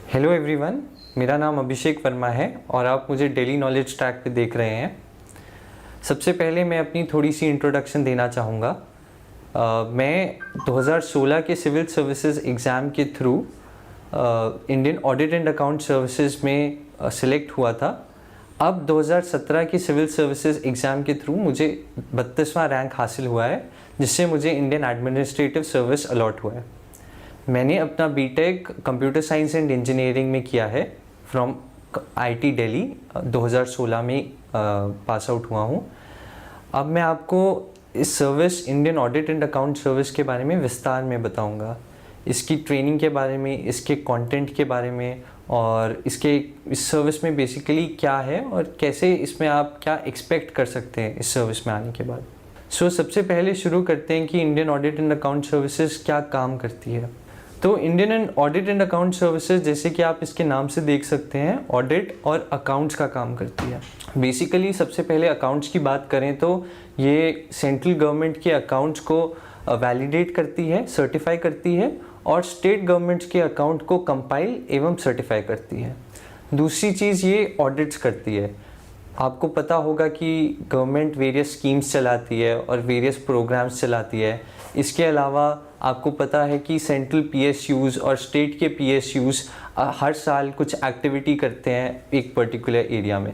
Hello everyone, मेरा नाम अभिषेक वर्मा है और आप मुझे डेली नॉलेज ट्रैक पे देख रहे हैं। सबसे पहले मैं अपनी थोड़ी सी इंट्रोडक्शन देना चाहूँगा। मैं 2016 के सिविल सर्विसेज एग्ज़ाम के through Indian audit and account services में सिलेक्ट हुआ था। अब 2017 की सिविल सर्विसेज एग्ज़ाम के थ्रू मुझे 32वां रैंक हासिल हुआ है, जिससे मुझे इंडियन एडमिनिस्ट्रेटिव सर्विस अलॉट हुआ है। मैंने अपना B Tech computer science and engineering में किया है फ्रॉम आईटी दिल्ली। 2016 में पास आउट हुआ हूँ। अब मैं आपको इस service Indian audit and account service के बारे में विस्तार में बताऊंगा, इसकी ट्रेनिंग के बारे में, इसके कंटेंट के बारे में और इस सर्विस में बेसिकली क्या है और कैसे इसमें आप क्या एक्सपेक्ट कर सकते हैं इस सर्विस में आने के बाद। सबसे पहले शुरू करते हैं कि Indian audit and account services क्या काम करती है। तो Indian audit and account services, जैसे कि आप इसके नाम से देख सकते हैं, ऑडिट और अकाउंट्स का काम करती है। बेसिकली सबसे पहले अकाउंट्स की बात करें तो ये सेंट्रल गवर्नमेंट के अकाउंट्स को वैलिडेट करती है, सर्टिफाई करती है और स्टेट गवर्नमेंट्स के अकाउंट को कंपाइल एवं सर्टिफाई करती है। दूसरी चीज़ ये ऑडिट्स करती है। आपको पता होगा कि गवर्नमेंट वेरियस स्कीम्स चलाती है और वेरियस प्रोग्राम्स चलाती है। इसके अलावा आपको पता है कि सेंट्रल पीएसयूज़ और स्टेट के पीएसयूज़ हर साल कुछ एक्टिविटी करते हैं एक पर्टिकुलर एरिया में।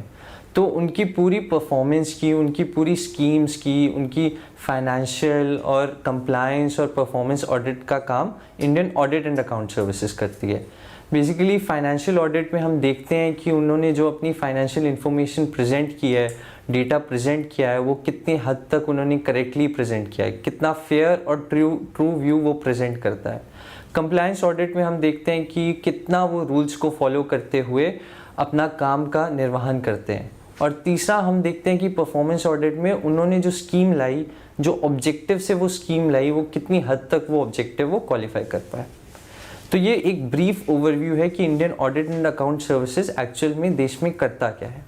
तो उनकी पूरी परफॉर्मेंस की, उनकी पूरी स्कीम्स की, उनकी फाइनेंशियल और कंप्लायंस और परफॉर्मेंस ऑडिट का काम Indian audit and account services करती है। बेसिकली फाइनेंशियल ऑडिट में हम देखते हैं कि उन्होंने जो अपनी फाइनेंशियल इंफॉर्मेशन प्रेजेंट की है, डेटा प्रेजेंट किया है, वो कितनी हद तक उन्होंने करेक्टली प्रेजेंट किया है, कितना फेयर और ट्रू व्यू वो प्रेजेंट करता है। कंप्लायंस ऑडिट में हम देखते हैं कि कितना वो रूल्स को फॉलो करते हुए अपना काम का निर्वहन करते हैं। और तीसरा हम देखते हैं कि परफॉर्मेंस ऑडिट में उन्होंने जो स्कीम लाई, जो ऑब्जेक्टिव से वो स्कीम लाई, वो कितनी हद तक वो ऑब्जेक्टिव वो क्वालिफाई कर पाए। तो ये एक ब्रीफ ओवरव्यू है कि Indian audit and account services actual में देश में करता क्या है।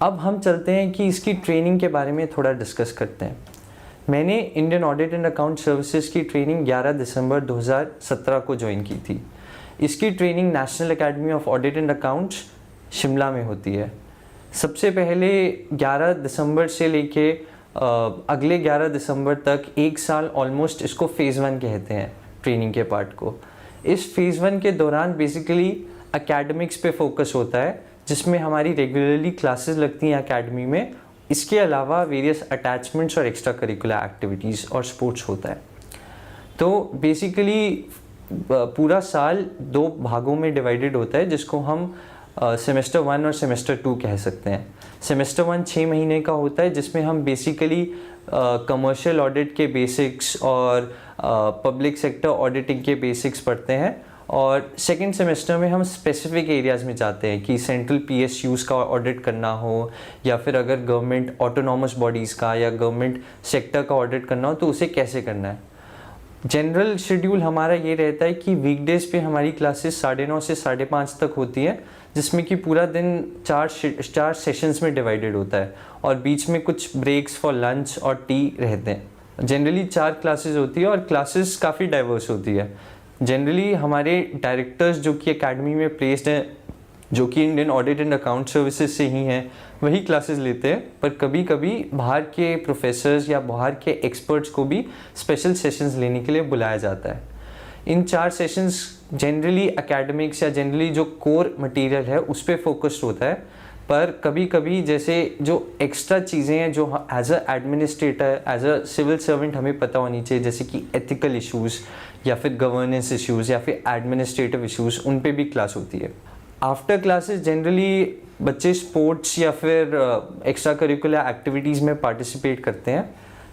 अब हम चलते हैं कि इसकी ट्रेनिंग के बारे में थोड़ा डिस्कस करते हैं। मैंने Indian audit and account services की ट्रेनिंग 11 दिसंबर 2017 को ज्वाइन की थी। इसकी training national academy of audit and accounts Shimla में होती है। सबसे पहले 11 दिसंबर से लेके अगले 11 दिसंबर तक एक साल ऑलमोस्ट इसको फ़ेज़ 1 कहते हैं ट्रेनिंग के पार्ट को। इस फ़ेज़ 1 के दौरान बेसिकली एकेडमिक्स पे फोकस होता है, जिसमें हमारी रेगुलरली क्लासेस लगती हैं एकेडमी में। इसके अलावा वेरियस अटैचमेंट्स और एक्स्ट्रा करिकुलर एक्टिविटीज़ और स्पोर्ट्स होता है। तो बेसिकली पूरा साल 2 भागों में डिवाइडेड होता है, जिसको हम सेमेस्टर 1 और सेमेस्टर 2 कह सकते हैं। सेमेस्टर 1 6 महीने का होता है, जिसमें हम बेसिकली कमर्शियल ऑडिट के बेसिक्स और पब्लिक सेक्टर ऑडिटिंग के बेसिक्स पढ़ते हैं। और सेकेंड सेमेस्टर में हम स्पेसिफिक एरियाज़ में जाते हैं कि सेंट्रल पीएसयूज़ का ऑडिट करना हो, या फिर अगर गवर्नमेंट ऑटोनॉमस बॉडीज़ का या गवर्नमेंट सेक्टर का ऑडिट करना हो तो उसे कैसे करना है। जनरल शेड्यूल हमारा ये रहता है कि वीकडेज़ पे हमारी क्लासेस 9:30 से 5:30 तक होती है, जिसमें कि पूरा दिन चार सेशंस में डिवाइडेड होता है और बीच में कुछ ब्रेक्स फॉर लंच और टी रहते हैं। जनरली 4 क्लासेस होती है और क्लासेस काफ़ी डाइवर्स होती है। जनरली हमारे डायरेक्टर्स जो कि एकेडमी में प्लेस्ड हैं, जो कि Indian audit and account services से ही हैं, वही क्लासेस लेते हैं। पर कभी कभी बाहर के प्रोफेसर्स या बाहर के एक्सपर्ट्स को भी स्पेशल सेशंस लेने के लिए बुलाया जाता है। इन 4 सेशंस जनरली एकेडमिक्स या जनरली जो कोर मटेरियल है उस पर फोकस्ड होता है। पर कभी कभी जैसे जो एक्स्ट्रा चीज़ें हैं जो as a administrator, as a civil servant हमें पता होनी चाहिए, जैसे कि एथिकल इश्यूज़ या फिर गवर्नेंस इश्यूज़ या फिर एडमिनिस्ट्रेटिव इश्यूज़, उन पे भी क्लास होती है। आफ्टर क्लासेस जनरली बच्चे स्पोर्ट्स या फिर एक्स्ट्रा करिकुलर एक्टिविटीज़ में पार्टिसिपेट करते हैं।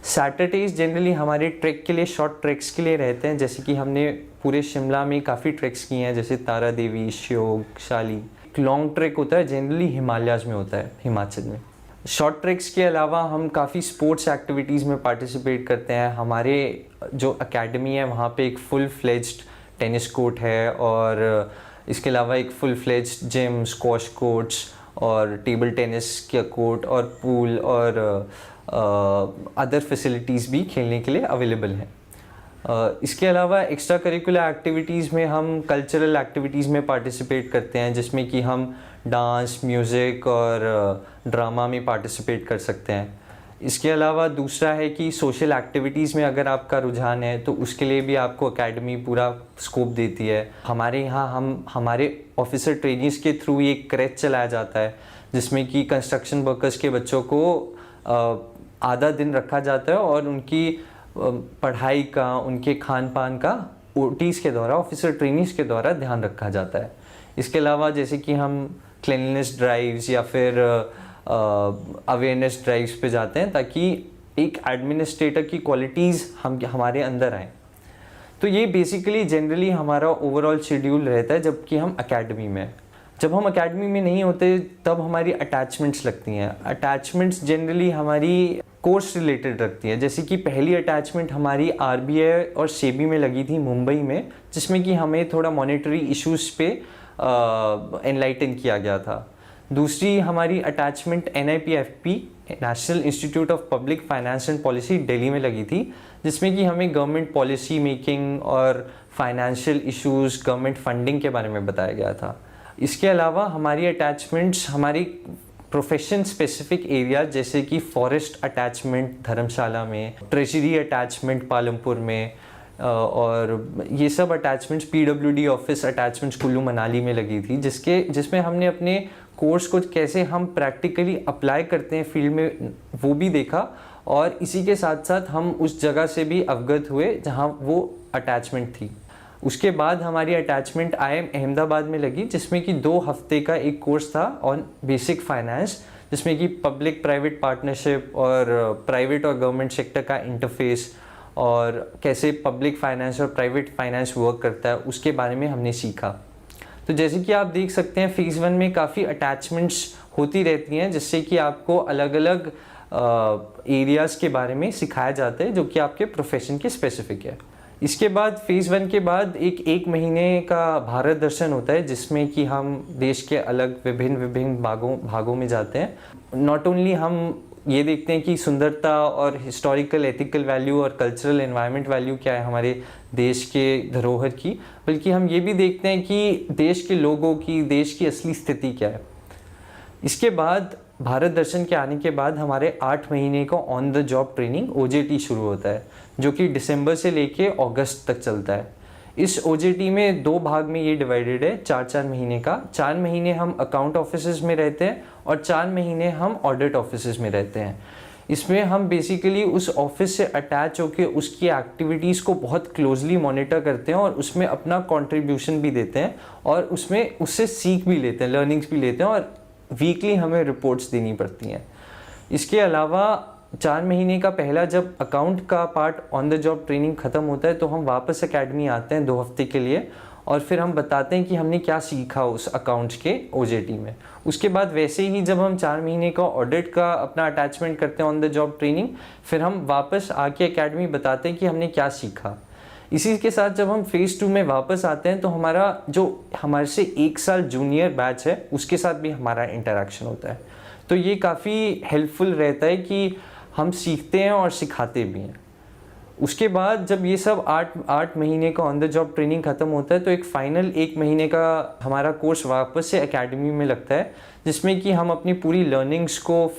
सैटरडेज जनरली हमारे ट्रैक के लिए, शॉर्ट ट्रैक्स के लिए रहते हैं, जैसे कि हमने पूरे शिमला में काफ़ी ट्रैक्स किए हैं, जैसे तारा देवी, श्योक, शाली। लॉन्ग ट्रैक होता है जनरली हिमालयाज़ में होता है, हिमाचल में। शॉर्ट ट्रैक्स के अलावा हम काफ़ी स्पोर्ट्स एक्टिविटीज़ में पार्टिसिपेट करते हैं। हमारे जो एकेडमी है वहाँ पे एक फुल फ्लेज्ड टेनिस कोर्ट है और इसके अलावा एक full fledged gym, squash courts और टेबल टेनिस का कोर्ट और पूल और अदर फैसिलिटीज़ भी खेलने के लिए अवेलेबल हैं। इसके अलावा एक्स्ट्रा करिकुलर एक्टिविटीज़ में हम कल्चरल एक्टिविटीज़ में पार्टिसिपेट करते हैं, जिसमें कि हम डांस, म्यूज़िक और ड्रामा में पार्टिसिपेट कर सकते हैं। इसके अलावा दूसरा है कि सोशल एक्टिविटीज़ में अगर आपका रुझान है तो उसके लिए भी आपको एकेडमी पूरा स्कोप देती है। हमारे यहाँ हम हमारे ऑफिसर ट्रेनिंग्स के थ्रू एक क्रैच चलाया जाता है, जिसमें कि कंस्ट्रक्शन वर्कर्स के बच्चों को आधा दिन रखा जाता है और उनकी पढ़ाई का, उनके खान पान का ओटीज़ के द्वारा, ऑफिसर ट्रेनिंग्स के द्वारा ध्यान रखा जाता है। इसके अलावा जैसे कि हम क्लीनलीनेस ड्राइव्स या फिर अवेयरनेस ड्राइव्स पे जाते हैं ताकि एक एडमिनिस्ट्रेटर की क्वालिटीज़ हमारे अंदर आए। तो ये बेसिकली जनरली हमारा ओवरऑल शेड्यूल रहता है जबकि हम एकेडमी में। जब हम एकेडमी में नहीं होते तब हमारी अटैचमेंट्स लगती हैं। अटैचमेंट्स जनरली हमारी कोर्स रिलेटेड रखती है। जैसे कि पहली अटैचमेंट हमारी आरबीआई और सेबी में लगी थी मुंबई में, जिसमें कि हमें थोड़ा मॉनेटरी इश्यूज़ पे एनलाइटन किया गया था। दूसरी हमारी attachment NIPFP national institute of public finance and policy Delhi में लगी थी, जिसमें कि हमें गवर्नमेंट पॉलिसी मेकिंग और फाइनेंशियल इश्यूज़, गवर्नमेंट फंडिंग के बारे में बताया गया था। इसके अलावा हमारी अटैचमेंट्स हमारी प्रोफेशन स्पेसिफिक एरिया जैसे कि फॉरेस्ट अटैचमेंट धर्मशाला में, ट्रेजरी अटैचमेंट पालमपुर में, और ये सब attachments PWD office attachments Kullu Manali में लगी थी, जिसमें हमने अपने कोर्स को कैसे हम प्रैक्टिकली अप्लाई करते हैं फील्ड में वो भी देखा, और इसी के साथ साथ हम उस जगह से भी अवगत हुए जहाँ वो अटैचमेंट थी। उसके बाद हमारी अटैचमेंट IIM अहमदाबाद में लगी, जिसमें कि 2 हफ्ते का एक कोर्स था ऑन बेसिक फाइनेंस, जिसमें कि पब्लिक प्राइवेट पार्टनरशिप और प्राइवेट और गवर्नमेंट सेक्टर का इंटरफेस और कैसे पब्लिक फाइनेंस और प्राइवेट फाइनेंस वर्क करता है उसके बारे में हमने सीखा। तो जैसे कि आप देख सकते हैं फेज़ 1 में काफ़ी अटैचमेंट्स होती रहती हैं, जिससे कि आपको अलग अलग एरियाज़ के बारे में सिखाया जाता है जो कि आपके प्रोफेशन के स्पेसिफिक है। इसके बाद फेज़ 1 के बाद एक महीने का भारत दर्शन होता है, जिसमें कि हम देश के अलग विभिन्न भागों में जाते हैं। नॉट ओनली हम ये देखते हैं कि सुंदरता और हिस्टोरिकल, एथिकल वैल्यू और कल्चरल एनवायरनमेंट वैल्यू क्या है हमारे देश के धरोहर की, बल्कि हम ये भी देखते हैं कि देश के लोगों की, देश की असली स्थिति क्या है। इसके बाद भारत दर्शन के आने के बाद हमारे 8 महीने का on the job training OJT शुरू होता है, जो कि दिसंबर से लेके अगस्त तक चलता है। इस OJT में 2 भाग में ये डिवाइडेड है, 4-4 महीने का। 4 महीने हम अकाउंट ऑफिसेज में रहते हैं और 4 महीने हम ऑडिट ऑफिसेज में रहते हैं। इसमें हम बेसिकली उस ऑफिस से अटैच होकर उसकी एक्टिविटीज़ को बहुत क्लोजली मॉनिटर करते हैं और उसमें अपना कंट्रीब्यूशन भी देते हैं और उससे सीख भी लेते हैं, लर्निंग्स भी लेते हैं, और वीकली हमें रिपोर्ट्स देनी पड़ती हैं। इसके अलावा 4 महीने का पहला जब अकाउंट का part on the job training ख़त्म होता है तो हम वापस एकेडमी आते हैं 2 हफ्ते के लिए, और फिर हम बताते हैं कि हमने क्या सीखा उस अकाउंट्स के OJT में। उसके बाद वैसे ही जब हम 4 महीने का ऑडिट का अपना अटैचमेंट करते हैं ऑन द जॉब ट्रेनिंग, फिर हम वापस आके एकेडमी बताते हैं कि हमने क्या सीखा। इसी के साथ जब हम फेज़ 2 में वापस आते हैं तो हमारे से 1 साल जूनियर बैच है उसके साथ भी हमारा इंटरेक्शन होता है। तो ये काफ़ी हेल्पफुल रहता है कि हम सीखते हैं और सिखाते भी हैं। उसके बाद जब ये सब 8 महीने का ऑन द जॉब ट्रेनिंग ख़त्म होता है तो एक फाइनल 1 महीने का हमारा कोर्स वापस से एकेडमी में लगता है, जिसमें कि हम अपनी पूरी लर्निंग्स को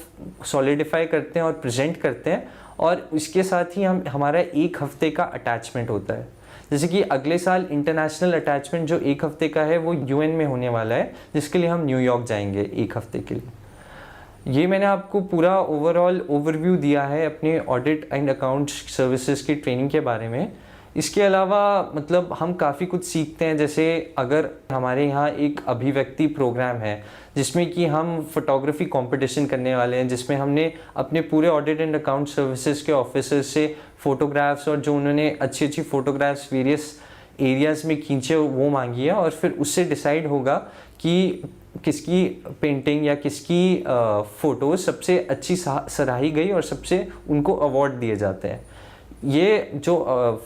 सॉलिडिफाई करते हैं और प्रेजेंट करते हैं, और इसके साथ ही हमारा 1 हफ्ते का अटैचमेंट होता है। जैसे कि अगले साल इंटरनेशनल अटैचमेंट जो 1 हफ्ते का है वो UN में होने वाला है, जिसके लिए हम न्यूयॉर्क जाएंगे 1 हफ्ते के लिए। ये मैंने आपको पूरा ओवरऑल ओवरव्यू दिया है अपने ऑडिट एंड अकाउंट्स सर्विसेज की ट्रेनिंग के बारे में। इसके अलावा मतलब हम काफ़ी कुछ सीखते हैं। जैसे अगर हमारे यहाँ एक अभिव्यक्ति प्रोग्राम है जिसमें कि हम फोटोग्राफी कंपटीशन करने वाले हैं, जिसमें हमने अपने पूरे ऑडिट एंड अकाउंट सर्विसेज के ऑफिसर्स से फ़ोटोग्राफ्स और जो उन्होंने अच्छी फ़ोटोग्राफ्स वेरियस एरियाज़ में खींचे वो मांगी है, और फिर उससे डिसाइड होगा कि किसकी पेंटिंग या किसकी फ़ोटो सबसे अच्छी सराही गई और सबसे उनको अवार्ड दिए जाते हैं। ये जो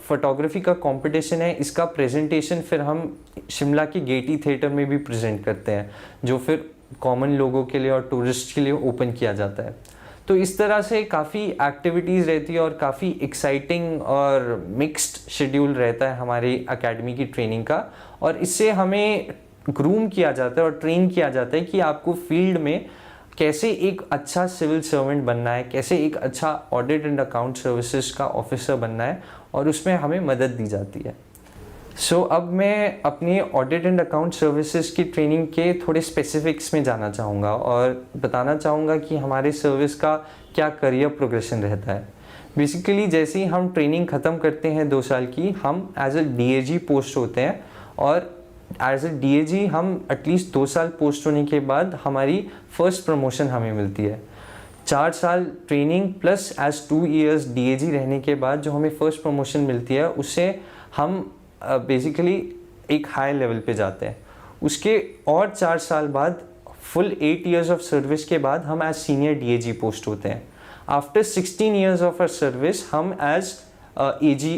फोटोग्राफी का कंपटीशन है इसका प्रेजेंटेशन फिर हम शिमला के गेटी थिएटर में भी प्रेजेंट करते हैं, जो फिर कॉमन लोगों के लिए और टूरिस्ट के लिए ओपन किया जाता है। तो इस तरह से काफ़ी एक्टिविटीज़ रहती है और काफ़ी एक्साइटिंग और मिक्स्ड शेड्यूल रहता है हमारी एकेडमी की ट्रेनिंग का, और इससे हमें ग्रूम किया जाता है और ट्रेन किया जाता है कि आपको फील्ड में कैसे एक अच्छा सिविल सर्वेंट बनना है, कैसे एक अच्छा ऑडिट एंड अकाउंट सर्विसेज का ऑफिसर बनना है, और उसमें हमें मदद दी जाती है। अब मैं अपनी ऑडिट एंड अकाउंट सर्विसेज की ट्रेनिंग के थोड़े स्पेसिफिक्स में जाना चाहूँगा और बताना चाहूँगा कि हमारे सर्विस का क्या करियर प्रोग्रेशन रहता है। बेसिकली जैसे ही हम ट्रेनिंग ख़त्म करते हैं 2 साल की, हम एज अ DAG पोस्ट होते हैं, और एज अ DAG हम एटलीस्ट 2 साल पोस्ट होने के बाद हमारी फर्स्ट प्रमोशन हमें मिलती है। 4 साल training plus as 2 years DAG रहने के बाद जो हमें फर्स्ट प्रमोशन मिलती है, उससे हम बेसिकली एक हाई लेवल पे जाते हैं। उसके और 4 साल बाद फुल 8 years ऑफ सर्विस के बाद हम एज सीनियर DAG पोस्ट होते हैं। After 16 years of our service हम एज AG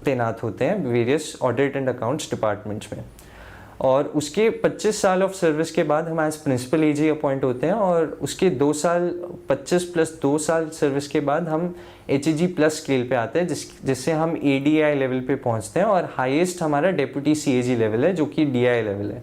तैनात होते हैं various audit and accounts departments में, और उसके 25 साल ऑफ सर्विस के बाद हम एज प्रिंसिपल AG अपॉइंट होते हैं, और उसके 2 साल 25 प्लस 2 साल सर्विस के बाद हम HAG प्लस स्केल पे आते हैं, जिससे हम ADI लेवल पे पहुंचते हैं, और हाईएस्ट हमारा डेप्यूटी CAG लेवल है जो कि DI लेवल है।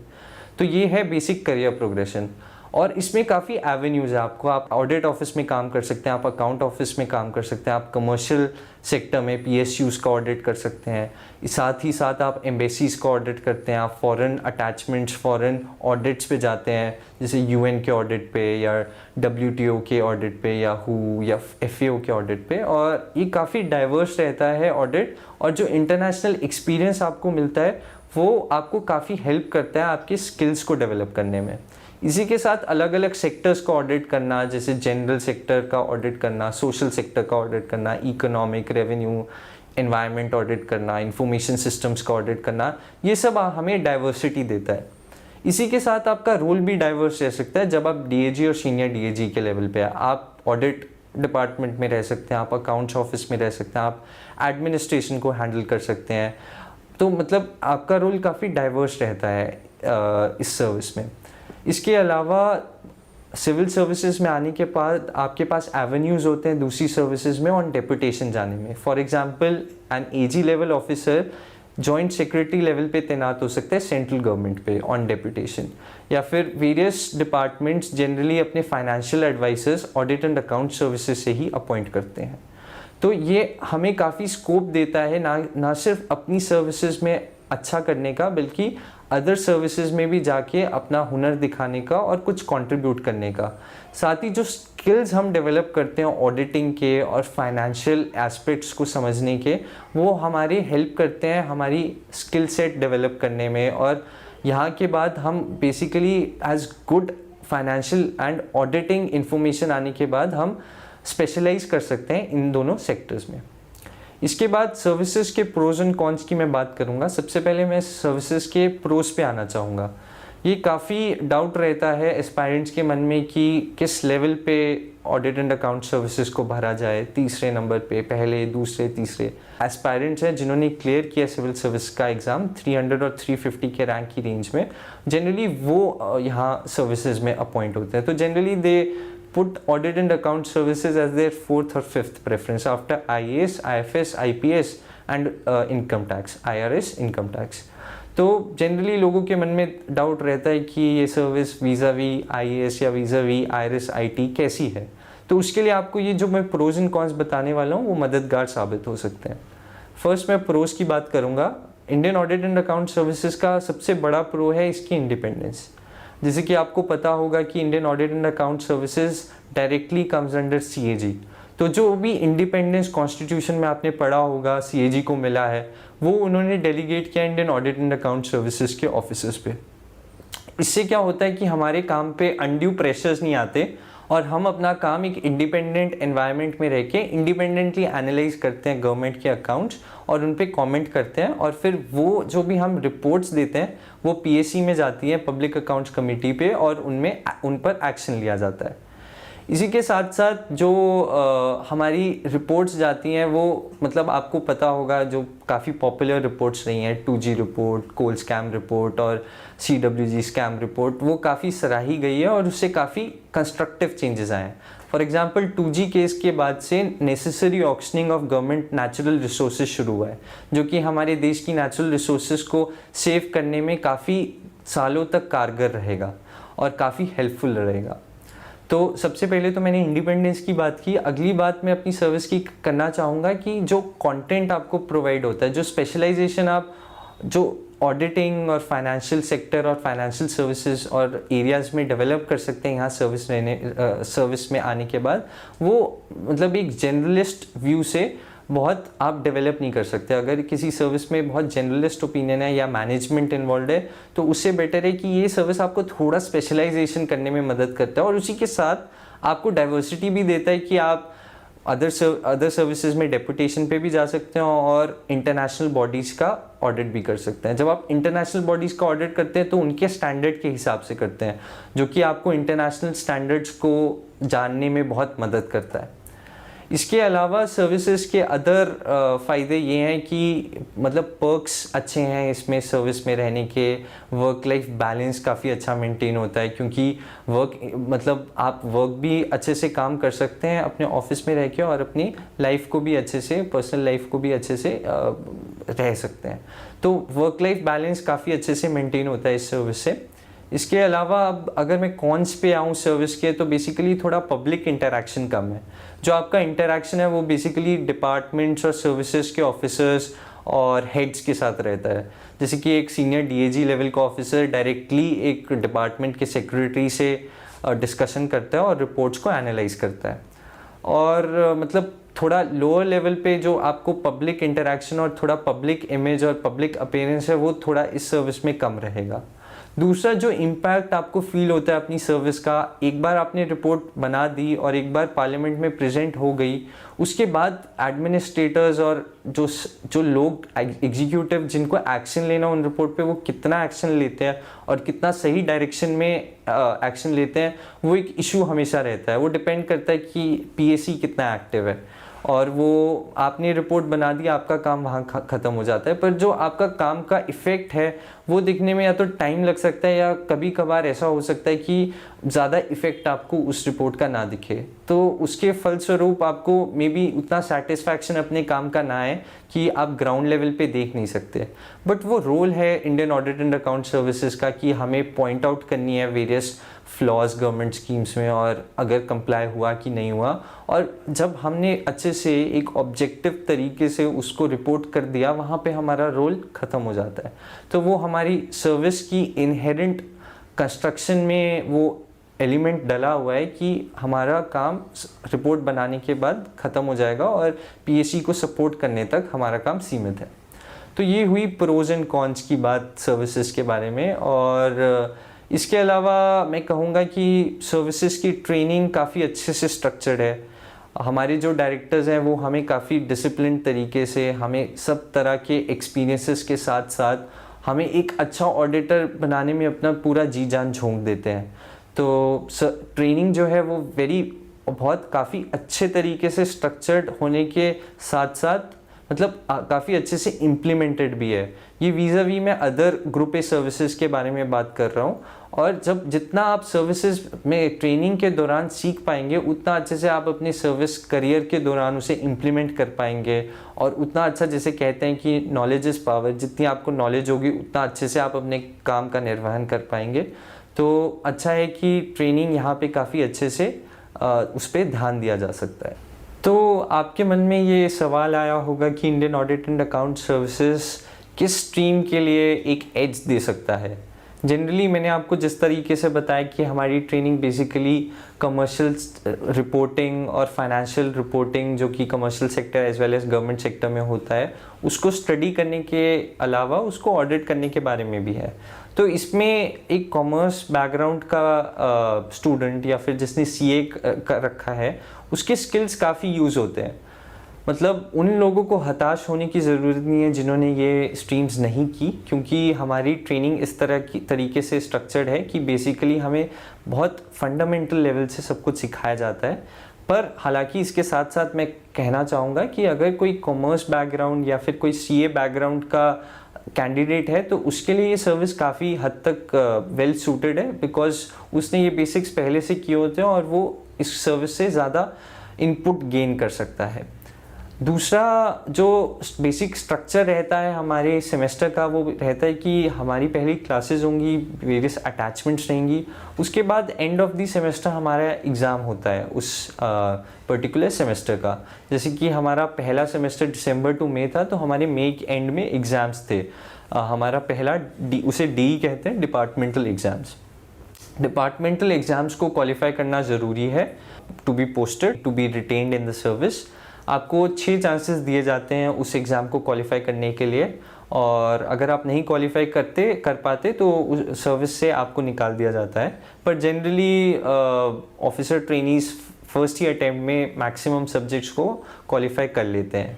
तो ये है बेसिक करियर प्रोग्रेशन, और इसमें काफ़ी एवेन्यूज़ है आपको। आप ऑडिट ऑफिस में काम कर सकते हैं, आप अकाउंट ऑफिस में काम कर सकते हैं, आप कमर्शियल सेक्टर में PSUs का ऑडिट कर सकते हैं, साथ ही साथ आप एम्बेसीज का ऑडिट करते हैं, आप फॉरेन अटैचमेंट्स, फॉरेन ऑडिट्स पे जाते हैं, जैसे UN के ऑडिट पे या WTO के ऑडिट पे या WHO या FAO के ऑडिट पे, और ये काफ़ी डाइवर्स रहता है ऑडिट, और जो इंटरनेशनल एक्सपीरियंस आपको मिलता है वो आपको काफ़ी हेल्प करता है आपके स्किल्स को डेवलप करने में। इसी के साथ अलग अलग सेक्टर्स का ऑडिट करना, जैसे जनरल सेक्टर का ऑडिट करना, सोशल सेक्टर का ऑडिट करना, इकोनॉमिक, रेवेन्यू, एनवायरनमेंट ऑडिट करना, इंफॉर्मेशन सिस्टम्स का ऑडिट करना, ये सब हमें डाइवर्सिटी देता है। इसी के साथ आपका रोल भी डाइवर्स रह सकता है। जब आप DAG और सीनियर DAG के लेवल पे आप ऑडिट डिपार्टमेंट में रह सकते हैं, आप अकाउंट्स ऑफिस में रह सकते हैं, आप एडमिनिस्ट्रेशन को हैंडल कर सकते हैं। तो मतलब आपका रोल काफ़ी डाइवर्स रहता है इस सर्विस में। इसके अलावा सिविल सर्विसेज में आने के बाद आपके पास एवेन्यूज़ होते हैं दूसरी सर्विसेज में ऑन डेपुटेशन जाने में। For example an AG level officer joint secretary level पे तैनात हो सकते हैं सेंट्रल गवर्नमेंट पे ऑन डेपुटेशन, या फिर वेरियस डिपार्टमेंट्स जनरली अपने financial advisers audit and account services से ही अपॉइंट करते हैं। तो ये हमें काफ़ी स्कोप देता है ना सिर्फ अपनी सर्विसेज में अच्छा करने का, बल्कि अदर सर्विसेज में भी जाके अपना हुनर दिखाने का और कुछ कंट्रीब्यूट करने का। साथ ही जो स्किल्स हम डेवलप करते हैं ऑडिटिंग के और फाइनेंशियल एस्पेक्ट्स को समझने के, वो हमारी हेल्प करते हैं हमारी स्किल सेट डेवलप करने में, और यहाँ के बाद हम basically as good financial and auditing information आने के बाद हम स्पेशलाइज कर सकते हैं इन दोनों सेक्टर्स में। इसके बाद सर्विसेज के प्रोज एंड कॉन्स की मैं बात करूंगा। सबसे पहले मैं सर्विसेज के प्रोज पे आना चाहूँगा। ये काफ़ी डाउट रहता है एस्पायरेंट्स के मन में कि किस लेवल पे ऑडिट एंड अकाउंट सर्विसेज को भरा जाए, तीसरे नंबर पे, पहले, दूसरे, तीसरे। एस्पायरेंट्स हैं जिन्होंने क्लियर किया सिविल सर्विस का एग्ज़ाम 300 और 350 के रैंक की रेंज में, जनरली वो यहाँ सर्विसेज में अपॉइंट होते हैं। तो generally they put audit and account services as their 4th or 5th preference after IAS, IFS, IPS and income tax, IRS, income tax। तो जनरली लोगों के मन में डाउट रहता है कि ये सर्विस वीज़ा वी IAS या वीज़ा वी IRS IT कैसी है। तो उसके लिए आपको ये जो मैं प्रोज एंड कॉन्स बताने वाला हूँ वो मददगार साबित हो सकते हैं। फर्स्ट मैं प्रोज की बात करूँगा। Indian audit and account services का सबसे बड़ा प्रो है इसकी इंडिपेंडेंस। जैसे कि आपको पता होगा कि Indian audit and account services directly comes under CAG। तो जो भी इंडिपेंडेंस कॉन्स्टिट्यूशन में आपने पढ़ा होगा CAG को मिला है, वो उन्होंने डेलीगेट किया Indian audit and account services के ऑफिसर्स पे। इससे क्या होता है कि हमारे काम पे अनड्यू प्रेशर्स नहीं आते, और हम अपना काम एक इंडिपेंडेंट एनवायरनमेंट में रह के इंडिपेंडेंटली एनालाइज करते हैं गवर्नमेंट के अकाउंट्स, और उन पे कमेंट करते हैं, और फिर वो जो भी हम रिपोर्ट्स देते हैं वो PAC में जाती है, पब्लिक अकाउंट्स कमेटी पे, और उन पर एक्शन लिया जाता है। इसी के साथ साथ जो हमारी रिपोर्ट्स जाती हैं वो मतलब आपको पता होगा जो काफ़ी पॉपुलर रिपोर्ट्स रही हैं, 2G रिपोर्ट, कोल स्कैम रिपोर्ट और CWG स्कैम रिपोर्ट, वो काफ़ी सराही गई है और उससे काफ़ी कंस्ट्रक्टिव चेंजेस आए हैं। फॉर एग्जांपल 2G केस के बाद से necessary auctioning of government natural resources शुरू हुआ है, जो कि हमारे देश की नेचुरल रिसोर्सेज को सेव करने में काफ़ी सालों तक कारगर रहेगा और काफ़ी हेल्पफुल रहेगा। तो सबसे पहले तो मैंने इंडिपेंडेंस की बात की। अगली बात मैं अपनी सर्विस की करना चाहूँगा कि जो कंटेंट आपको प्रोवाइड होता है, जो स्पेशलाइजेशन आप जो ऑडिटिंग और फाइनेंशियल सेक्टर और फाइनेंशियल सर्विसेज और एरियाज़ में डेवलप कर सकते हैं यहाँ सर्विस में आने के बाद, वो मतलब एक जनरलिस्ट व्यू से बहुत आप डेवलप नहीं कर सकते। अगर किसी सर्विस में बहुत जनरलिस्ट ओपिनियन है या मैनेजमेंट इन्वॉल्व है तो उससे बेटर है कि ये सर्विस आपको थोड़ा स्पेशलाइजेशन करने में मदद करता है और उसी के साथ आपको डाइवर्सिटी भी देता है कि आप अदर सर्विसेज में डेपुटेशन पे भी जा सकते हैं और इंटरनेशनल बॉडीज़ का ऑडिट भी कर सकते हैं। जब आप इंटरनेशनल बॉडीज़ का ऑडिट करते हैं तो उनके स्टैंडर्ड के हिसाब से करते हैं, जो कि आपको इंटरनेशनल स्टैंडर्ड्स को जानने में बहुत मदद करता है। इसके अलावा सर्विसेज के अदर फ़ायदे ये हैं कि मतलब पर्क्स अच्छे हैं इसमें सर्विस में रहने के। वर्क लाइफ बैलेंस काफ़ी अच्छा मेंटेन होता है, क्योंकि मतलब आप वर्क भी अच्छे से काम कर सकते हैं अपने ऑफिस में रह के और अपनी लाइफ को भी अच्छे से, पर्सनल लाइफ को भी अच्छे से रह सकते हैं। तो वर्क लाइफ बैलेंस काफ़ी अच्छे से मेंटेन होता है इस सर्विस से। इसके अलावा अब अगर मैं कॉन्स पे आऊँ सर्विस के, तो बेसिकली थोड़ा पब्लिक इंटरेक्शन कम है। जो आपका इंटरेक्शन है वो बेसिकली डिपार्टमेंट्स और सर्विसेज के ऑफिसर्स और हेड्स के साथ रहता है। जैसे कि एक सीनियर DAG लेवल का ऑफिसर डायरेक्टली एक डिपार्टमेंट के सेक्रेटरी से डिस्कशन करता है और रिपोर्ट्स को एनालाइज करता है। और मतलब थोड़ा लोअर लेवल पे जो आपको पब्लिक इंटरेक्शन और थोड़ा पब्लिक इमेज और पब्लिक अपीयरेंस है वो थोड़ा इस सर्विस में कम रहेगा। दूसरा जो इम्पैक्ट आपको फील होता है अपनी सर्विस का, एक बार आपने रिपोर्ट बना दी और एक बार पार्लियामेंट में प्रेजेंट हो गई, उसके बाद एडमिनिस्ट्रेटर्स और जो लोग एग्जीक्यूटिव जिनको एक्शन लेना उन रिपोर्ट पे, वो कितना एक्शन लेते हैं और कितना सही डायरेक्शन में एक्शन लेते हैं, वो एक इशू हमेशा रहता है। वो डिपेंड करता है कि PAC कितना एक्टिव है, और वो आपने रिपोर्ट बना दी, आपका काम वहाँ ख़त्म हो जाता है। पर जो आपका काम का इफ़ेक्ट है वो दिखने में या तो टाइम लग सकता है या कभी कभार ऐसा हो सकता है कि ज़्यादा इफ़ेक्ट आपको उस रिपोर्ट का ना दिखे, तो उसके फलस्वरूप आपको मे बी उतना सेटिस्फैक्शन अपने काम का ना है कि आप ग्राउंड लेवल पे देख नहीं सकते। बट वो रोल है Indian audit and account services का कि हमें पॉइंट आउट करनी है वेरियस फ्लॉज गवर्नमेंट स्कीम्स में और अगर कंप्लाई हुआ कि नहीं हुआ। और जब हमने अच्छे से एक ऑब्जेक्टिव तरीके से उसको रिपोर्ट कर दिया, वहाँ पे हमारा रोल ख़त्म हो जाता है। तो वो हमारी सर्विस की इनहेरेंट कंस्ट्रक्शन में वो एलिमेंट डला हुआ है कि हमारा काम रिपोर्ट बनाने के बाद ख़त्म हो जाएगा और PAC को सपोर्ट करने तक हमारा काम सीमित है। तो ये हुई प्रोज एंड कॉन्स की बात सर्विसेज के बारे में। और इसके अलावा मैं कहूँगा कि सर्विसेज की ट्रेनिंग काफ़ी अच्छे से स्ट्रक्चर्ड है। हमारे जो डायरेक्टर्स हैं वो हमें काफ़ी डिसिप्लिन तरीके से, हमें सब तरह के एक्सपीरियंसेस के साथ साथ हमें एक अच्छा ऑडिटर बनाने में अपना पूरा जी जान झोंक देते हैं। तो ट्रेनिंग जो है वो बहुत काफ़ी अच्छे तरीके से स्ट्रक्चर्ड होने के साथ साथ मतलब काफ़ी अच्छे से इम्प्लीमेंटेड भी है। ये वीज़ावी मैं अदर ग्रुप ए सर्विसेज के बारे में बात कर रहा हूँ। और जितना आप सर्विसेज में ट्रेनिंग के दौरान सीख पाएंगे, उतना अच्छे से आप अपने सर्विस करियर के दौरान उसे इम्प्लीमेंट कर पाएंगे। और उतना अच्छा, जैसे कहते हैं कि नॉलेज इज़ पावर, जितनी आपको नॉलेज होगी उतना अच्छे से आप अपने काम का निर्वहन कर पाएंगे। तो अच्छा है कि ट्रेनिंग यहाँ पे काफ़ी अच्छे से उस पर ध्यान दिया जा सकता है। तो आपके मन में ये सवाल आया होगा कि Indian audit and account services किस स्ट्रीम के लिए एक एज दे सकता है। जनरली मैंने आपको जिस तरीके से बताया कि हमारी ट्रेनिंग बेसिकली कमर्शियल रिपोर्टिंग और फाइनेंशियल रिपोर्टिंग, जो कि commercial sector as well as government sector में होता है, उसको स्टडी करने के अलावा उसको ऑडिट करने के बारे में भी है। तो इसमें एक कॉमर्स बैकग्राउंड का स्टूडेंट या फिर जिसने CA कर रखा है, उसके स्किल्स काफ़ी यूज़ होते हैं। मतलब उन लोगों को हताश होने की ज़रूरत नहीं है जिन्होंने ये स्ट्रीम्स नहीं की, क्योंकि हमारी ट्रेनिंग इस तरह की तरीके से स्ट्रक्चर्ड है कि बेसिकली हमें बहुत फंडामेंटल लेवल से सब कुछ सिखाया जाता है। पर हालांकि इसके साथ साथ मैं कहना चाहूँगा कि अगर कोई कॉमर्स बैकग्राउंड या फिर कोई CA बैकग्राउंड का कैंडिडेट है तो उसके लिए ये सर्विस काफ़ी हद तक वेल सूटेड है, बिकॉज उसने ये बेसिक्स पहले से किए होते हैं और वो इस सर्विस से ज़्यादा इनपुट गेन कर सकता है। दूसरा जो बेसिक स्ट्रक्चर रहता है हमारे सेमेस्टर का, वो रहता है कि हमारी पहली क्लासेस होंगी, वेरियस अटैचमेंट्स रहेंगी, उसके बाद एंड ऑफ द सेमेस्टर हमारा एग्ज़ाम होता है उस पर्टिकुलर सेमेस्टर का। जैसे कि हमारा पहला सेमेस्टर दिसंबर टू मई था, तो हमारे मई के एंड में एग्ज़ाम्स थे। हमारा पहला उसे डी कहते हैं, डिपार्टमेंटल एग्ज़ाम्स। डिपार्टमेंटल एग्ज़ाम्स को क्वालिफाई करना ज़रूरी है to be posted, to be retained in the service. आपको 6 चांसेस दिए जाते हैं उस एग्ज़ाम को क्वालिफाई करने के लिए, और अगर आप नहीं क्वालिफाई कर पाते तो उस सर्विस से आपको निकाल दिया जाता है। पर जनरली ऑफिसर ट्रेनीज़ फर्स्ट ही अटैम्प्ट में मैक्सिमम सब्जेक्ट्स को क्वालिफाई कर लेते हैं।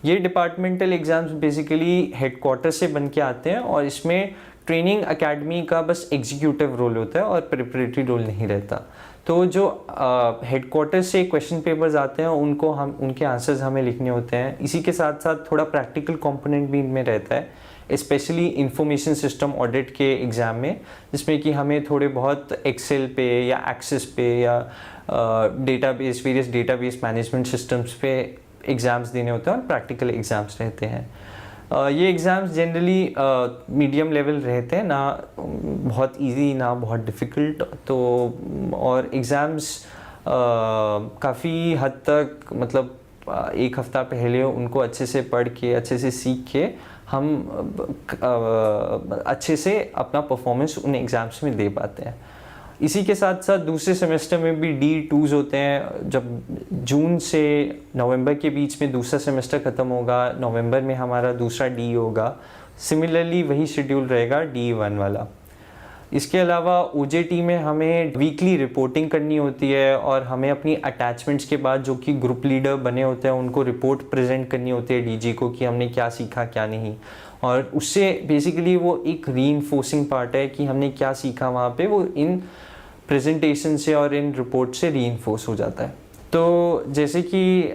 ये डिपार्टमेंटल एग्ज़ाम्स बेसिकली हेडक्वार्टर से बन के आते हैं, और इसमें ट्रेनिंग एकेडमी का बस एग्जीक्यूटिव रोल होता है और प्रिपरेटरी रोल नहीं रहता। तो जो हेडक्वार्टर से क्वेश्चन पेपर्स आते हैं उनके आंसर्स हमें लिखने होते हैं। इसी के साथ साथ थोड़ा प्रैक्टिकल कंपोनेंट भी इनमें रहता है, स्पेशली इंफॉर्मेशन सिस्टम ऑडिट के एग्ज़ाम में, जिसमें कि हमें थोड़े बहुत एक्सेल पे या एक्सेस पे या वेरियस डेटाबेस मैनेजमेंट सिस्टम्स पे एग्ज़ाम्स देने होते हैं और प्रैक्टिकल एग्ज़ाम्स रहते हैं। ये एग्ज़ाम्स जनरली मीडियम लेवल रहते हैं, ना बहुत इजी ना बहुत डिफ़िकल्ट। तो और एग्ज़ाम्स काफ़ी हद तक मतलब एक हफ़्ता पहले उनको अच्छे से पढ़ के, अच्छे से सीख के हम अच्छे से अपना परफॉर्मेंस उन एग्ज़ाम्स में दे पाते हैं। इसी के साथ साथ दूसरे सेमेस्टर में भी D2s होते हैं। जब जून से नवंबर के बीच में दूसरा सेमेस्टर ख़त्म होगा, नवंबर में हमारा दूसरा D होगा। सिमिलरली वही शेड्यूल रहेगा D1 वाला। इसके अलावा OJT में हमें वीकली रिपोर्टिंग करनी होती है, और हमें अपनी अटैचमेंट्स के बाद जो कि ग्रुप लीडर बने होते हैं उनको रिपोर्ट प्रेजेंट करनी होती है DG को कि हमने क्या सीखा क्या नहीं। और उससे बेसिकली वो एक रीइंफोर्सिंग पार्ट है कि हमने क्या सीखा वहाँ पे, वो इन प्रेजेंटेशन से और इन रिपोर्ट से रीइंफोर्स हो जाता है। तो जैसे कि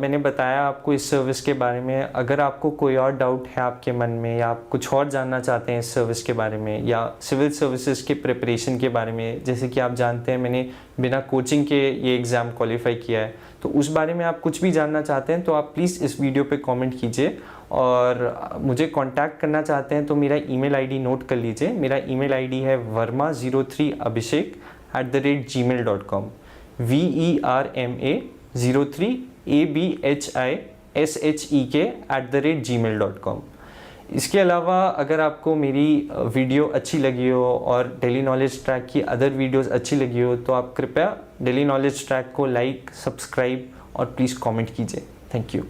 मैंने बताया आपको इस सर्विस के बारे में, अगर आपको कोई और डाउट है आपके मन में, या आप कुछ और जानना चाहते हैं इस सर्विस के बारे में या सिविल सर्विसेज के प्रिपरेशन के बारे में, जैसे कि आप जानते हैं मैंने बिना कोचिंग के ये एग्ज़ाम क्वालिफाई किया है, तो उस बारे में आप कुछ भी जानना चाहते हैं तो आप प्लीज़ इस वीडियो पे कमेंट कीजिए। और मुझे कांटेक्ट करना चाहते हैं तो मेरा ईमेल आईडी नोट कर लीजिए। मेरा ईमेल आईडी है verma03abhishek@gmail.com, verma03abhishek@gmail.com। इसके अलावा अगर आपको मेरी वीडियो अच्छी लगी हो और डेली नॉलेज ट्रैक की अदर वीडियोस अच्छी लगी हो, तो आप कृपया डेली नॉलेज ट्रैक को लाइक, सब्सक्राइब और प्लीज़ कमेंट कीजिए। Thank you.